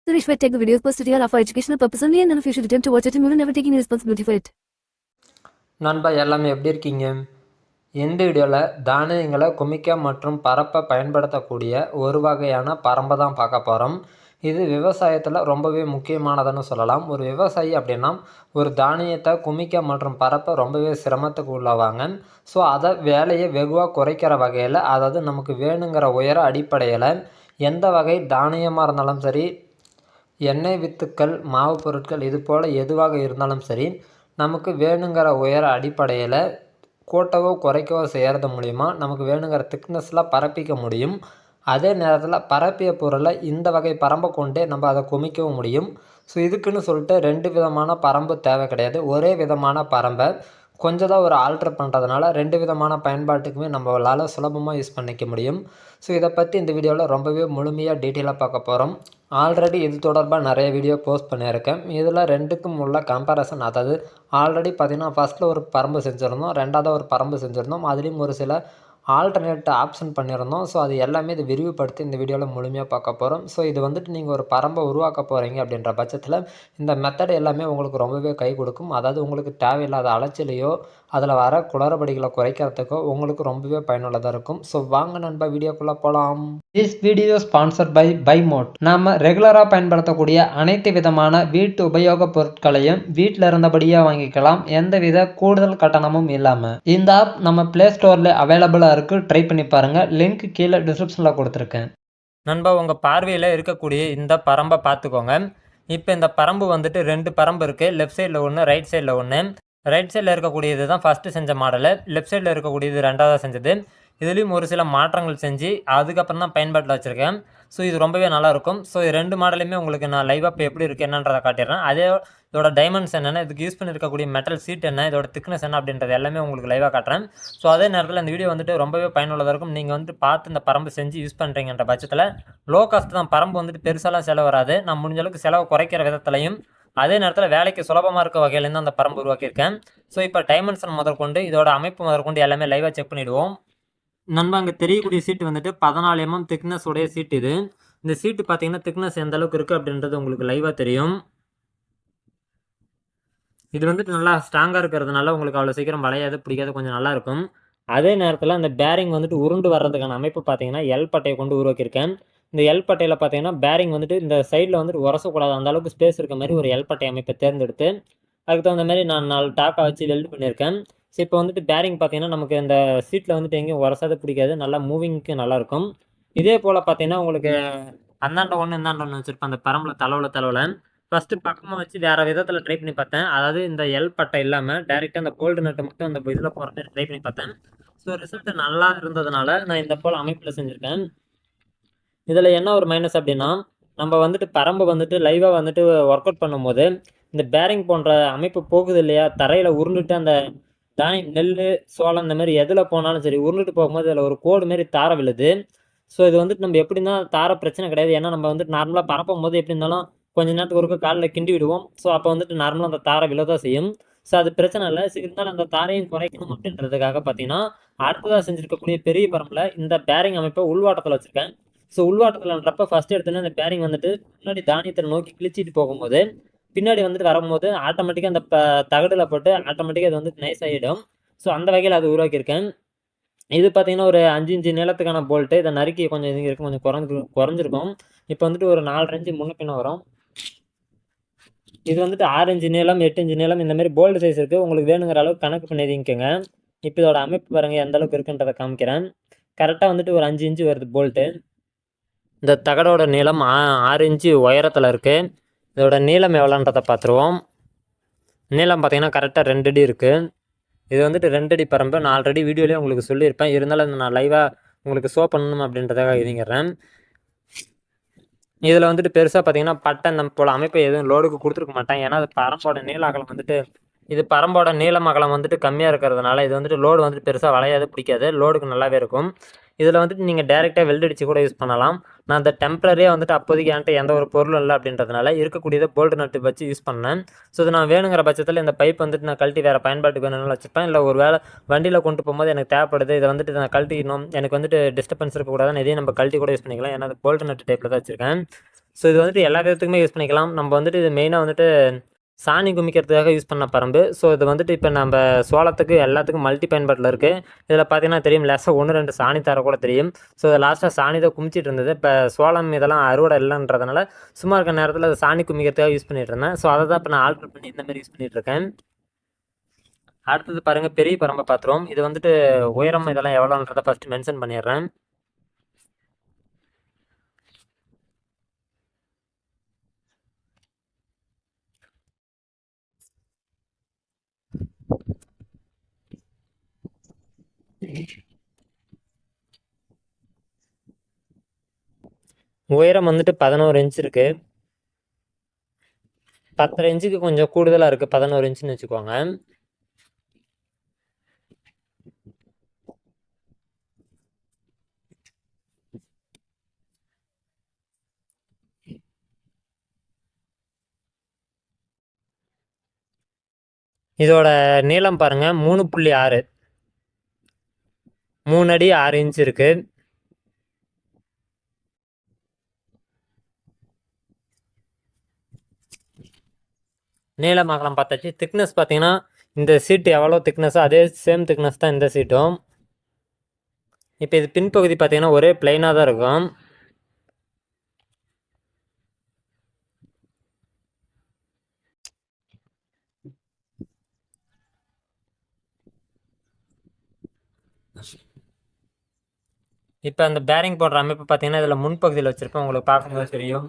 Suresh might take the videos posted here are for educational purpose only and none of you should attempt to watch it and you will never take any responsibility for it. நண்பா எல்லாமே எப்படி இருக்கீங்க? இந்த வீடியோவில் தானியங்களை குமிக்க மற்றும் பரப்ப பயன்படுத்தக்கூடிய ஒரு வகையான பரம்பை தான் பார்க்க போகிறோம். இது விவசாயத்தில் ரொம்பவே முக்கியமானதுன்னு சொல்லலாம். ஒரு விவசாயி அப்படின்னா ஒரு தானியத்தை குமிக்க மற்றும் பரப்ப ரொம்பவே சிரமத்துக்கு உள்ளவாங்க. ஸோ அதை வேலையை வெகுவாக குறைக்கிற வகையில், அதாவது நமக்கு வேணுங்கிற உயர அடிப்படையில் எந்த வகை தானியமாக இருந்தாலும் சரி, எண்ணெய் வித்துக்கள், மாவு பொருட்கள் இது போல் எதுவாக இருந்தாலும் சரி, நமக்கு வேணுங்கிற உயர அடிப்படையில் கூட்டவோ குறைக்கவோ செய்கிறது மூலிமா நமக்கு வேணுங்கிற திக்னஸில் பரப்பிக்க முடியும். அதே நேரத்தில் பரப்பிய பொருளை இந்த வகை பரம்பை கொண்டே நம்ம அதை குமிக்கவும் முடியும். ஸோ இதுக்குன்னு சொல்லிட்டு 2 விதமான பரம்பு தேவை கிடையாது. ஒரே விதமான பரம்பை கொஞ்சம் தான் ஒரு ஆல்ட்ரு பண்ணுறதுனால 2 விதமான பயன்பாட்டுக்குமே நம்மளால் சுலபமாக யூஸ் பண்ணிக்க முடியும். ஸோ இதை பற்றி இந்த வீடியோவில் ரொம்பவே முழுமையாக டீட்டெயிலாக பார்க்க போகிறோம். ஆல்ரெடி இது தொடர்பாக நிறைய வீடியோ போஸ்ட் பண்ணியிருக்கேன். இதில் 2க்கும் உள்ள கம்பேரிசன், அதாவது ஆல்ரெடி பார்த்திங்கன்னா ஃபஸ்ட்டில் ஒரு பரம்பு செஞ்சுருந்தோம், 2வது ஒரு பரம்பு செஞ்சுருந்தோம், அதுலேயும் ஒரு சில ஆல்டர்னேட் ஆப்ஷன் பண்ணியிருந்தோம். ஸோ அது எல்லாமே இது விரிவுபடுத்தி இந்த வீடியோவில் முழுமையாக பார்க்க போகிறோம். ஸோ இது வந்துட்டு நீங்கள் ஒரு பரம்பை உருவாக்க போகிறீங்க அப்படின்ற பட்சத்தில் இந்த மெத்தட் எல்லாமே உங்களுக்கு ரொம்பவே கை கொடுக்கும். அதாவது உங்களுக்கு தேவையில்லாத அலைச்சலையோ அதில் வர குளறுபடிகளை குறைக்கிறதுக்கோ உங்களுக்கு ரொம்பவே பயனுள்ளதாக இருக்கும். ஸோ வாங்க நண்பா வீடியோக்குள்ளே போகலாம். திஸ் வீடியோ ஸ்பான்சர்ட் பை பைமோட். நாம் ரெகுலராக பயன்படுத்தக்கூடிய அனைத்து விதமான வீட்டு உபயோக பொருட்களையும் வீட்டில் இருந்தபடியாக வாங்கிக்கலாம், எந்தவித கூடுதல் கட்டணமும் இல்லாமல். இந்த ஆப் நம்ம பிளே ஸ்டோரில் அவைலபிளாக இருக்குது, ட்ரை பண்ணி பாருங்கள். லிங்க் கீழே டிஸ்கிரிப்ஷனில் கொடுத்துருக்கேன். நண்பா உங்கள் பார்வையில் இருக்கக்கூடிய இந்த பரம்பை பார்த்துக்கோங்க. இப்போ இந்த பரம்பு வந்துட்டு 2 பரம்பு இருக்குது. லெஃப்ட் சைடில் ஒன்று, ரைட் சைடில் ஒன்று. ரைட் சைடில் இருக்கக்கூடியது தான் ஃபஸ்ட்டு செஞ்ச மாடலு, லெஃப்ட் சைடில் இருக்கக்கூடியது 2வது செஞ்சது. இதுலேயும் ஒரு சில மாற்றங்கள் செஞ்சு அதுக்கப்புறம் தான் பயன்பாட்டில் வச்சுருக்கேன். ஸோ இது ரொம்பவே நல்லாயிருக்கும். ஸோ 2 மாடலையுமே உங்களுக்கு நான் லைவாக இப்போ எப்படி இருக்குது என்னன்றதை காட்டிடுறேன். அதே இதோட டைமெண்ட்ஸ் என்னென்ன, இதுக்கு யூஸ் பண்ணியிருக்கக்கூடிய மெட்டல் சீட் என்ன, இதோட திக்னஸ் என்ன அப்படின்றது எல்லாமே உங்களுக்கு லைவாக காட்டுறேன். ஸோ அதே நேரத்தில் இந்த வீடியோ வந்துட்டு ரொம்பவே பயனுள்ளதாக இருக்கும். நீங்கள் வந்துட்டு பார்த்து இந்த பரம்பு செஞ்சு யூஸ் பண்ணுறீங்கன்ற பட்சத்தில் லோ காஸ்ட் தான். பரம்பு வந்துட்டு பெருசாலாம் செலவு வராது. நான் முடிஞ்ச அளவுக்கு செலவு குறைக்கிற விதத்துலையும் அதே நேரத்தில் வேலைக்கு சுலபமாக இருக்க வகையிலேருந்து அந்த பரம்பு உருவாக்கியிருக்கேன். ஸோ இப்போ டைமென்ஷன் முதற்கொண்டு இதோட அமைப்பு முதற்கொண்டு எல்லாமே லைவாக செக் பண்ணிவிடுவோம். நண்பா அங்கே தெரியக்கூடிய சீட்டு வந்துட்டு 14 mm திக்னஸ் உடைய சீட் இது. இந்த சீட்டு பார்த்தீங்கன்னா திக்னஸ் எந்த அளவுக்கு இருக்குது அப்படின்றது உங்களுக்கு லைவாக தெரியும். இது வந்துட்டு நல்லா ஸ்ட்ராங்காக இருக்கிறதுனால உங்களுக்கு அவ்வளோ சீக்கிரம் வளையாது, பிடிக்காது, கொஞ்சம் நல்லாயிருக்கும். அதே நேரத்தில் அந்த பேரிங் வந்துட்டு உருண்டு வர்றதுக்கான அமைப்பு பார்த்தீங்கன்னா எல் பட்டையை கொண்டு உருவாக்கியிருக்கேன். இந்த எல் பட்டையில் பார்த்தீங்கன்னா பேரிங் வந்துட்டு இந்த சைடில் வந்துட்டு உரசக்கூடாது, அந்த அளவுக்கு ஸ்பேஸ் இருக்க மாதிரி ஒரு எல் பட்டை அமைப்பை தேர்ந்தெடுத்து அதுக்கு தகுந்த மாதிரி நான் 4 டாக்கா வச்சு வெல்டு பண்ணியிருக்கேன். ஸோ இப்போ வந்துட்டு பேரிங் பார்த்தீங்கன்னா நமக்கு இந்த சீட்டில் வந்துட்டு எங்கேயும் உரசாத பிடிக்காது, நல்லா மூவிங்க்கு நல்லாயிருக்கும். இதே போல் பார்த்தீங்கன்னா உங்களுக்கு அந்தாண்ட ஒன்று இந்தாண்ட ஒன்று வச்சுருப்பேன் அந்த பரம்பில் தளவில் ஃபஸ்ட்டு பக்கமாக வச்சு வேறு விதத்தில் ட்ரை பண்ணி பார்த்தேன். அதாவது இந்த எல் பட்டை இல்லாமல் டேரெக்டாக அந்த கோல்டு நட்டை மட்டும் அந்த இதில் போகிற மாதிரி ட்ரை பண்ணி பார்த்தேன். ஸோ ரிசல்ட் நல்லா இருந்ததுனால நான் இந்த போல் அமைப்பில் செஞ்சுருக்கேன். இதில் என்ன ஒரு மைனஸ் அப்படின்னா, நம்ம வந்துட்டு பரம்பு வந்துட்டு லைவாக வந்துட்டு ஒர்க் அவுட் பண்ணும்போது இந்த பேரிங் போன்ற அமைப்பு போகுது இல்லையா, தரையில் உருண்டுட்டு அந்த தானியம் நெல், சோளம் இந்த மாதிரி எதில் போனாலும் சரி உருண்டுட்டு போகும்போது அதில் ஒரு கோடு மாரி தார விழுது. ஸோ இது வந்துட்டு நம்ம எப்படி இருந்தாலும் தார பிரச்சனை கிடையாது. ஏன்னா நம்ம வந்துட்டு நார்மலாக பரப்பும் போது எப்படி இருந்தாலும் கொஞ்சம் நேரத்துக்கு ஒருக்க காலில் கிண்டி விடுவோம். ஸோ அப்போ வந்துட்டு நார்மலாக அந்த தாரை விழதான் செய்யும். ஸோ அது பிரச்சனை இல்லை. இருந்தாலும் அந்த தாரையும் குறைக்கணும் அப்படின்றதுக்காக பார்த்தீங்கன்னா அடுத்ததாக செஞ்சுருக்கக்கூடிய பெரிய பரம்பில் இந்த பேரிங் அமைப்பை உள்வாட்டத்தில் வச்சுருக்கேன். ஸோ உள்வாட்டத்தில்ன்றப்ப ஃபஸ்ட்டு எடுத்தோன்னே அந்த பேரிங் வந்துட்டு முன்னாடி தானியத்தை நோக்கி கிழிச்சிட்டு போகும்போது பின்னாடி வந்துட்டு வரும்போது ஆட்டோமேட்டிக்காக அந்த தகடில் போட்டு ஆட்டோமேட்டிக்காக அது வந்துட்டு நைஸ் ஆகிடும். ஸோ அந்த வகையில் அது உருவாக்கியிருக்கேன். இது பார்த்தீங்கன்னா ஒரு 5 இன்ச்சு நீளத்துக்கான போல்ட்டு. இதை நறுக்கி கொஞ்சம் இது இருக்கும், கொஞ்சம் குறைஞ்சிருக்கும். இப்போ வந்துட்டு ஒரு 4 இன்ச்சு முன்ன பின்ன வரும். இது வந்துட்டு 6 இன்ச்சு நீளம், 8 இன்ச்சு நீளம், இந்த மாதிரி போல்டு சைஸ் இருக்குது. உங்களுக்கு வேணுங்கிற அளவுக்கு கணக்கு பண்ணிதிங்கங்க. இப்போ இதோட அமைப்பு பாருங்கள் எந்த அளவுக்கு இருக்குன்றதை காமிக்கிறேன். கரெக்டாக வந்துட்டு ஒரு 5 இன்ச்சு வருது போல்ட்டு. இந்த தகடோட நீளம் 6 இன்ச்சு உயரத்தில் இருக்குது. இதோட நீளம் எவ்வளோன்றதை பார்த்துருவோம். நீளம் பார்த்தீங்கன்னா கரெக்டாக 2 அடி இருக்குது. இது வந்துட்டு 2 அடி பரம்பு. நான் ஆல்ரெடி வீடியோலேயே உங்களுக்கு சொல்லியிருப்பேன், இருந்தாலும் நான் லைவாக உங்களுக்கு ஷோ பண்ணணும் அப்படின்றதுக்காக இதுங்கிறேன். இதில் வந்துட்டு பெருசாக பார்த்தீங்கன்னா பட்டை இந்த போல் அமைப்பை எதுவும் லோடுக்கு கொடுத்துருக்க மாட்டேன். ஏன்னா அது பரம்போட நீள அகலம் வந்துட்டு பரம்போட நீளம் அகலம் வந்துட்டு கம்மியாக இருக்கிறதுனால இது வந்துட்டு லோடு வந்துட்டு பெருசாக வளையாது, பிடிக்காது, லோடுக்கு நல்லாவே இருக்கும். இதில் வந்துட்டு நீங்கள் டேரெக்டாக வெல்டு அடித்து கூட யூஸ் பண்ணலாம். நான் அந்த டெம்பரரியாக வந்துட்டு அப்போதைக்கு என்கிட்ட எந்த ஒரு பொருளும் இல்லை அப்படின்றதுனால இருக்கக்கூடியதை போல்டு நட்டு வச்சு யூஸ் பண்ணேன். ஸோ இது நான் வேணுங்கிற பட்சத்தில் இந்த பைப் வந்துட்டு நான் கழட்டி வேறு பயன்பாட்டுக்கு வேணும்னு வச்சுப்பேன். இல்லை ஒரு வேளை வண்டியில் கொண்டு போகும்போது எனக்கு தேவைப்படுது, இதை வந்துட்டு நான் கழட்டிக்கணும், எனக்கு வந்துட்டு டிஸ்டர்பன்ஸ் இருக்கக்கூடாதுன்னு இதையும் நம்ம கழட்டி கூட யூஸ் பண்ணிக்கலாம். ஏன்னா அது போல்டு நட்டு டைப்பில் தான் வச்சுருக்கேன். ஸோ இது வந்துட்டு எல்லா விதத்துக்குமே யூஸ் பண்ணிக்கலாம். நம்ம வந்துட்டு இது மெயினாக வந்துட்டு சாணி குமிக்கிறதுக்காக யூஸ் பண்ண பரம்பு. ஸோ இது வந்துட்டு இப்போ நம்ம சோளத்துக்கு எல்லாத்துக்கும் மல்டி பயன்பாட்டில் இருக்குது. இதில் பார்த்தீங்கன்னா தெரியும், லேசாக 1-2 சாணி தர கூட தெரியும். ஸோ லாஸ்ட்டாக சாணி தான் குமிச்சிட்டு இருந்தது. இப்போ சோளம் இதெல்லாம் அறுவடை இல்லைன்றதுனால சும்மா இருக்க நேரத்தில் அதை சாணி குமிக்கிறதுக்காக யூஸ் பண்ணிட்டு இருந்தேன். ஸோ அதை தான் இப்போ நான் ஆல்ட்ரு பண்ணி இந்த மாதிரி யூஸ் பண்ணிட்டு இருக்கேன். அடுத்தது பாருங்கள், பெரிய பரம்பை பாத்திரம். இது வந்துட்டு உயரம் இதெல்லாம் எவ்வளோன்றதை ஃபஸ்ட்டு மென்ஷன் பண்ணிடுறேன். உயரம் வந்துட்டு 11 இன்ச் இருக்கு. 10.5 இன்ச்சுக்கு கொஞ்சம் கூடுதலாக இருக்குது, 11 இன்ச்சுன்னு வச்சுக்கோங்க. இதோட நீளம் பாருங்கள் 3.6, 3 அடி 6 இன்ச் இருக்கு. நீளம் அகலம் பார்த்தாச்சு. திக்னஸ் பார்த்தீங்கன்னா இந்த சீட்டு எவ்வளோ திக்னஸோ அதே சேம் திக்னஸ் தான் இந்த சீட்டும். இப்போ இது பின்பகுதி பார்த்தீங்கன்னா ஒரே பிளைனாக தான் இருக்கும். இப்போ அந்த பேரிங் போடுற அமைப்பு பார்த்தீங்கன்னா இதில் முன்பகுதியில் வச்சுருப்பேன், உங்களுக்கு பார்க்கும்போது தெரியும்.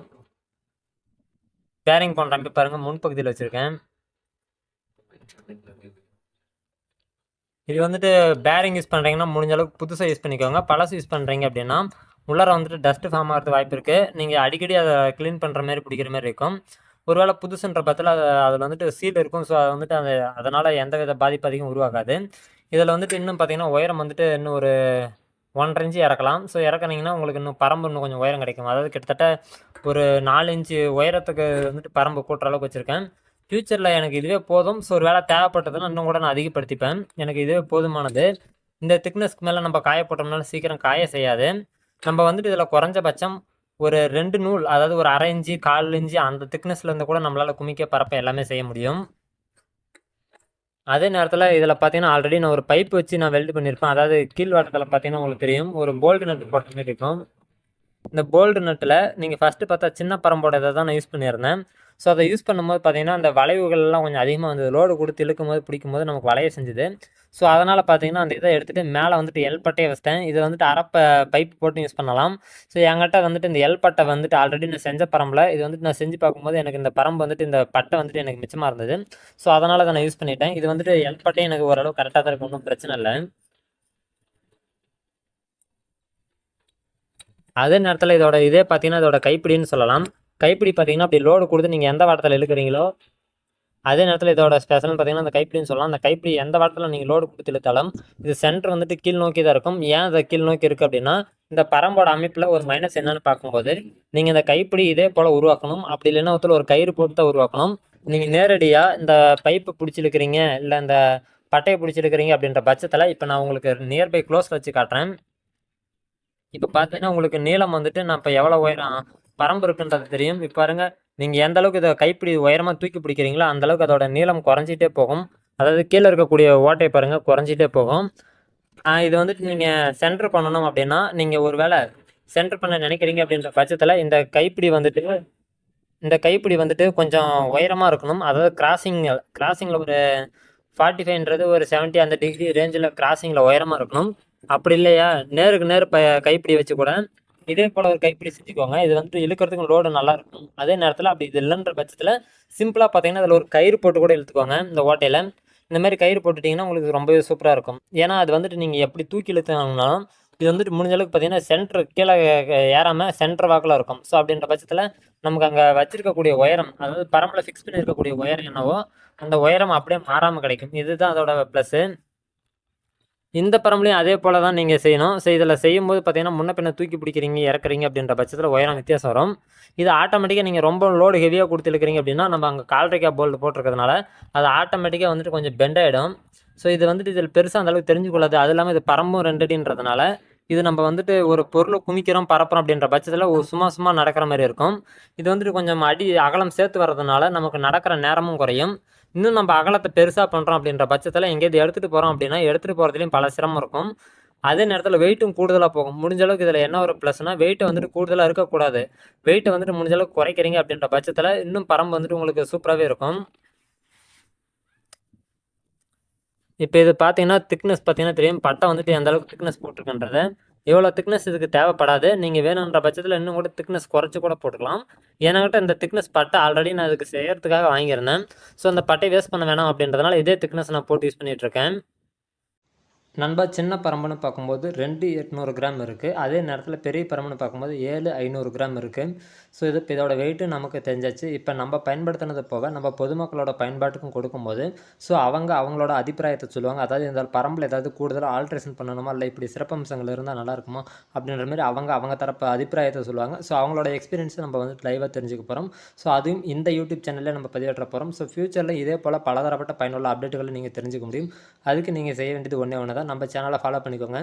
பேரிங் போடுற அமைப்பு பாருங்கள், முன்பகுதியில் வச்சுருக்கேன். இது வந்துட்டு பேரிங் யூஸ் பண்ணுறீங்கன்னா முடிஞ்ச அளவுக்கு புதுசாக யூஸ் பண்ணிக்கோங்க. பழசு யூஸ் பண்ணுறீங்க அப்படின்னா உள்ளார வந்துட்டு டஸ்ட்டு ஃபார்ம் ஆகிறது வாய்ப்பு இருக்குது. நீங்கள் அடிக்கடி அதை க்ளீன் பண்ணுற மாதிரி பிடிக்கிற மாதிரி இருக்கும். ஒருவேளை புதுசுன்ற பட்சத்தில் அதில் வந்துட்டு சீல் இருக்கும். ஸோ அது வந்துட்டு அதனால் எந்த வித பாதிப்பு அதிகம் உருவாகாது. இதில் வந்துட்டு இன்னும் பார்த்தீங்கன்னா உயரம் வந்துட்டு இன்னும் ஒரு 1.5 இன்ச்சு இறக்கலாம். ஸோ இறக்குனீங்கன்னா உங்களுக்கு இன்னும் பரம்பு இன்னும் கொஞ்சம் உயரம் கிடைக்கும். அதாவது கிட்டத்தட்ட ஒரு 4 இன்ச்சு உயரத்துக்கு வந்துட்டு பரம்பு கூட்டுற அளவுக்கு வச்சுருக்கேன். ஃப்யூச்சரில் எனக்கு இதுவே போதும். ஸோ ஒரு வேளை தேவைப்பட்டதுன்னா இன்னும் கூட நான் அதிகப்படுத்திப்பேன். எனக்கு இதுவே போதுமானது. இந்த திக்னஸ்க்கு மேலே நம்ம காய போட்டோம்னால சீக்கிரம் காய செய்யாது. நம்ம வந்துட்டு இதில் குறைஞ்சபட்சம் ஒரு 2 நூல், அதாவது ஒரு 1/2 இன்ச்சு 1/4 இன்ச்சு அந்த திக்னஸில் இருந்து கூட நம்மளால் குமிக்க பரப்ப எல்லாமே செய்ய முடியும். அதே நேரத்தில் இதில் பார்த்தீங்கன்னா ஆல்ரெடி நான் ஒரு பைப் வச்சு நான் வெல்டு பண்ணியிருப்பேன். அதாவது கீழ் வாட்டத்தில் பார்த்தீங்கன்னா உங்களுக்கு தெரியும், ஒரு போல்டு நட்டு போட்ட மாதிரி இருக்கும். இந்த போல்டு நட்டில் நீங்கள் ஃபஸ்ட்டு பார்த்தா சின்ன பரம்போட இதை தான் நான் யூஸ் பண்ணியிருந்தேன். ஸோ அதை யூஸ் பண்ணும்போது பார்த்தீங்கன்னா அந்த வளைவுகள்லாம் கொஞ்சம் அதிகமாக வந்தது. லோடு கொடுத்து இழுக்கும்போது பிடிக்கும்போது நமக்கு வளைய செஞ்சுது. ஸோ அதனால் பார்த்தீங்கன்னா அந்த இதை எடுத்துகிட்டு மேலே வந்துட்டு எல் பட்டையை வச்சிட்டேன். இதை வந்துட்டு பைப் போட்டு யூஸ் பண்ணலாம். ஸோ என்கிட்ட வந்துட்டு இந்த எல் பட்டை வந்துட்டு ஆல்ரெடி நான் செஞ்ச பரம்பில் இது வந்துட்டு நான் செஞ்சு பார்க்கும்போது எனக்கு இந்த பரம்பு வந்துட்டு இந்த பட்டை வந்துட்டு எனக்கு மிச்சமாக இருந்தது. ஸோ அதனால் அதை நான் யூஸ் பண்ணிட்டேன். இது வந்துட்டு எல் பட்டையும் எனக்கு ஓரளவு கரெக்டாக தான் இருக்கும், ஒன்றும் பிரச்சனை இல்லை. அதே நேரத்தில் இதே பார்த்தீங்கன்னா இதோட கைப்பிடின்னு சொல்லலாம். கைப்பிடி பார்த்தீங்கன்னா அப்படி லோடு கொடுத்து நீங்கள் எந்த வாட்டத்தில் இழுக்கிறீங்களோ அதே நேரத்தில் இதோட ஸ்பெஷல்னு பார்த்தீங்கன்னா அந்த கைப்பிடின்னு சொல்லலாம். அந்த கைப்பிடி எந்த வாட்டத்தில் நீங்கள் லோடு கொடுத்து இழுத்தாலும் இது சென்டர் வந்துட்டு கீழ் நோக்கி தான் இருக்கும். ஏன் அதை கீழ் நோக்கி இருக்குது அப்படின்னா இந்த பரம்போட அமைப்பில் ஒரு மைனஸ் என்னன்னு பார்க்கும்போது நீங்கள் இந்த கைப்பிடி இதே போல் உருவாக்கணும். அப்படி இல்லைன்னா ஒரு கயிறு போட்டு தான் உருவாக்கணும். நீங்கள் நேரடியாக இந்த பைப்பு பிடிச்சிருக்கிறீங்க இல்லை இந்த பட்டையை பிடிச்சிருக்கிறீங்க அப்படின்ற பட்சத்தில் இப்போ நான் உங்களுக்கு நியர்பை க்ளோஸ் வச்சு காட்டுறேன். இப்போ பார்த்தீங்கன்னா உங்களுக்கு நீளம் வந்துட்டு நான் இப்போ எவ்வளோ உயரம் பரம்பு இருக்குன்றது தெரியும். இப்போ பாருங்க, நீங்கள் எந்த அளவுக்கு இதை கைப்பிடி உயரமாக தூக்கி பிடிக்கிறீங்களோ அந்த அளவுக்கு அதோட நீளம் குறைஞ்சிட்டே போகும். அதாவது கீழே இருக்கக்கூடிய ஓட்டையை பாருங்கள் குறைஞ்சிட்டே போகும். இது வந்துட்டு நீங்கள் சென்டர் பண்ணணும் அப்படின்னா நீங்கள் ஒரு வேளை சென்டர் பண்ண நினைக்கிறீங்க அப்படின்ற பட்சத்தில் இந்த கைப்பிடி வந்துட்டு கொஞ்சம் உயரமாக இருக்கணும். அதாவது கிராசிங்கில் ஒரு 45ன்றது ஒரு 70 அந்த டிகிரி ரேஞ்சில் கிராசிங்கில் உயரமாக இருக்கணும். அப்படி இல்லையா நேருக்கு நேர் கைப்பிடி வச்சு கூட இதே போல் ஒரு கைப்பிடி செஞ்சுக்கோங்க. இது வந்துட்டு இழுக்கிறதுக்கு லோடு நல்லா இருக்கும். அதே நேரத்தில் அப்படி இது இல்லைன்ற பட்சத்தில் சிம்பிளாக பார்த்தீங்கன்னா அதில் ஒரு கயிறு போட்டு கூட இழுத்துக்கோங்க. இந்த ஓட்டையில் இந்த மாதிரி கயிறு போட்டுட்டிங்கன்னா உங்களுக்கு ரொம்பவே சூப்பராக இருக்கும். ஏன்னா அது வந்துட்டு நீங்கள் எப்படி தூக்கி இழுத்தாங்கனாலும் இது வந்துட்டு முடிஞ்ச அளவுக்கு பார்த்தீங்கன்னா சென்டர் கீழே ஏறாமல் சென்டர் வாக்கில் இருக்கும். ஸோ அப்படின்ற பட்சத்தில் நமக்கு அங்கே வச்சிருக்கக்கூடிய உயரம், அதாவது பரம்பில் ஃபிக்ஸ் பண்ணி இருக்கக்கூடிய உயரம் என்னவோ அந்த உயரம் அப்படியே மாறாமல் கிடைக்கும். இதுதான் அதோட ப்ளஸ்ஸு. இந்த பரம்புலையும் அதே போல் தான் நீங்கள் செய்யணும். ஸோ இதில் செய்யும்போது பார்த்தீங்கன்னா முன்ன பின்ன தூக்கி பிடிக்கிறீங்க இறக்குறீங்க அப்படின்ற பட்சத்தில் உயரம் வித்தியாசம் வரும். இது ஆட்டோமேட்டிக்காக நீங்கள் ரொம்ப லோடு ஹெவியாக கொடுத்து இழுக்கிறீங்க அப்படின்னா நம்ம அங்கே கால்ரைக்கா போல்டு போட்டிருக்கிறதுனால அது ஆட்டோமேட்டிக்காக வந்துட்டு கொஞ்சம் பெண்ட் ஆகிடும். ஸோ இது வந்துட்டு இதில் பெருசாக அந்தளவுக்கு தெரிஞ்சுக்கொள்ளாது. அது இல்லாமல் இது பரம்பும் 2 அடின்றதுனால இது நம்ம வந்துட்டு ஒரு பொருளை குமிக்கிறோம் பரப்புறோம் அப்படின்ற பட்சத்தில் சும்மா சும்மா நடக்கிற மாதிரி இருக்கும். இது வந்துட்டு கொஞ்சம் அகலம் சேர்த்து வர்றதுனால நமக்கு நடக்கிற நேரமும் குறையும். இன்னும் நம்ம அகலத்தை பெருசாக பண்ணுறோம் அப்படின்ற பட்சத்தில் எங்கேயாவது எடுத்துகிட்டு போகிறோம் அப்படின்னா எடுத்துகிட்டு போகிறதுலையும் பல சிரமம் இருக்கும். அதே நேரத்தில் வெயிட்டும் கூடுதலாக போகும். முடிஞ்ச அளவுக்கு இதில் என்ன ஒரு ப்ளஸ்னா வெயிட்டை வந்துட்டு கூடுதலாக இருக்கக்கூடாது. வெயிட்டை வந்துட்டு முடிஞ்ச அளவுக்கு குறைக்கிறீங்க அப்படின்ற பட்சத்தில் இன்னும் பரம்பு வந்துட்டு உங்களுக்கு சூப்பராகவே இருக்கும். இப்போ இது பார்த்தீங்கன்னா திக்னஸ் பார்த்தீங்கன்னா தெரியும். பட்டை வந்துட்டு எந்த அளவுக்கு திக்னஸ் போட்டிருக்குன்றது. இவ்வளோ திக்னஸ் இதுக்கு தேவைப்படாது. நீங்கள் வேணுன்ற பட்சத்தில் இன்னும் கூட திக்னஸ் குறைச்சி கூட போட்டுக்கலாம். என்கிட்ட இந்த திக்னஸ் பட்டை ஆல்ரெடி நான் இதுக்கு செய்யறதுக்காக வாங்கியிருந்தேன். ஸோ அந்த பட்டை வேஸ்ட் பண்ண வேணாம் அப்படின்றதுனால இதே திக்னஸ் நான் போட்டு யூஸ் பண்ணிகிட்ருக்கேன். நண்பா சின்ன பரம்புன்னு பார்க்கும்போது 2800 கிராம் இருக்குது. அதே நேரத்தில் பெரிய பரம்புன்னு பார்க்கும்போது 7500 கிராம் இருக்குது. ஸோ இப்போ இதோட வெயிட்டு நமக்கு தெரிஞ்சாச்சு. இப்போ நம்ம பயன்படுத்தினது போக நம்ம பொதுமக்களோட பயன்பாட்டுக்கும் கொடுக்கும்போது ஸோ அவங்களோட அபிப்பிராயத்தை சொல்லுவாங்க. அதாவது இந்த பரம்பில் ஏதாவது கூடுதலாக ஆல்ட்ரேஷன் பண்ணணுமா, இல்லை இப்படி சிறப்பம்சங்கள் இருந்தால் நல்லாயிருக்குமா அப்படின்ற மாதிரி அவங்க தரப்பு அபிப்பிராயத்தை சொல்லுவாங்க. ஸோ அவங்களோட எக்ஸ்பீரியன்ஸை நம்ம வந்து லைவாக தெரிஞ்சுக்க போகிறோம். ஸோ அதுவும் இந்த யூடியூப் சேனலில் நம்ம பதிவேற்ற போகிறோம். ஸோ ஃபியூச்சரில் இதே போல் பலதரப்பட்ட பயனுள்ள அப்டேட்டுகளை நீங்கள் தெரிஞ்சுக்க முடியும். அதுக்கு நீங்கள் செய்ய வேண்டியது ஒன்றே ஒன்று தான். நம்ம சேனலை ஃபாலோ பண்ணிக்கோங்க.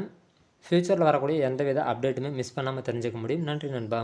ஃப்யூச்சரில் வரக்கூடிய எந்தவித அப்டேட்டுமே மிஸ் பண்ணாமல் தெரிஞ்சுக்க முடியும். நன்றி நண்பா.